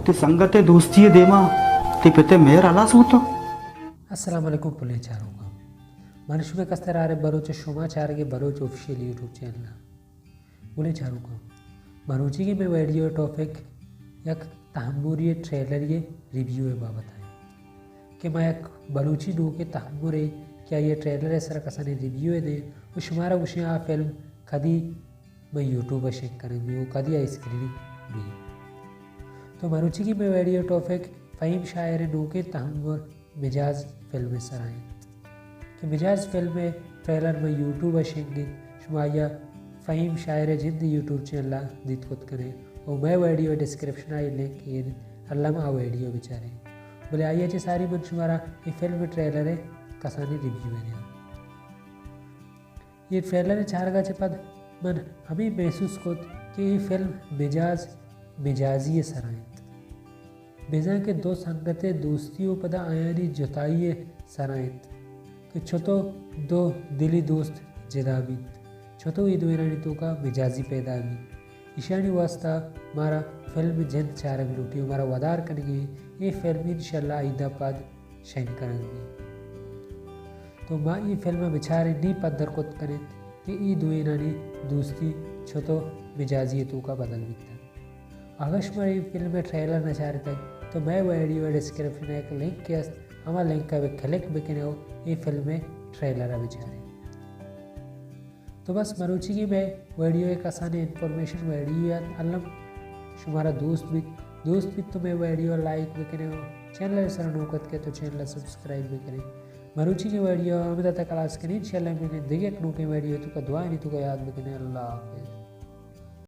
ते संगते दोस्ती देमा ते पिते मेहर अला सूतो अस्सलाम वालेकुम पुले चारोगा मनुष्य में कस्तर आरे बरोच शुमा चार के बरोच ऑफिशियल यूट्यूब चैनल पुले चारोगा बरोची की मैं वीडियो टॉपिक एक तहमुरी ट्रेलर ये रिव्यू है बाबत है कि मैं एक बलूची दो के तहमुरे क्या ये ट्रेलर है सर कसाने रिव्यू है दे वो शुमारा कुछ यहाँ फिल्म कदी मैं यूट्यूब शेक करेंगे वो कदी आई स्क्रीनिंग भी तो मरुचि की मैं वीडियो टॉपिक फ़हीम शायर नो के तहमुर मिजाज फिल्म सर आए कि मिजाज फिल्म में ट्रेलर में यूट्यूब शेंगे शुमाया फ़हीम शायर जिंद यूट्यूब चैनल दित खुद करें और मैं वीडियो डिस्क्रिप्शन आई लिंक ये अल्लाह आ वीडियो बेचारे बोले आइए जी सारी मन शुमारा ये फिल्म ट्रेलर है कसानी रिव्यू है ये ट्रेलर चार का पद मन हमें महसूस को कि ये फिल्म मिजाजी सरायत बेजा के दो संगते दोस्तियों पदा आयानी जुताइए सरायत कि छोतो दो दिली दोस्त जिदाबित छोतो ईद वेरानी तो का मिजाजी पैदा भी ईशानी वास्ता मारा फिल्म जिंद चारक लूटी हमारा वदार करेंगे ये फिल्म इंशाल्लाह आइंदा पद शैन करेंगे तो माँ ये फिल्म बेचारे नहीं पदर कुत करें कि ई दुएनानी दोस्ती छोतो मिजाजी तो का बदल बिकता अगश में ये फिल्म में ट्रेलर नचारे तक तो मैं वीडियो डिस्क्रिप्शन एक लिंक किया हमारा लिंक का क्लिक बिकने हो ये फिल्म में ट्रेलर है बेचारे तो बस मरुचि की मैं वीडियो एक आसानी इन्फॉर्मेशन वीडियो या अल्लम शुमारा दोस्त भी तो मैं वीडियो लाइक भी करें चैनल सर नौकत के तो चैनल सब्सक्राइब भी करें मरुचि की वीडियो अमिता क्लास करें इंशाल्लाह मैंने देखिए की वीडियो तो का दुआ नहीं तो का याद भी करें अल्लाह हाफिज़।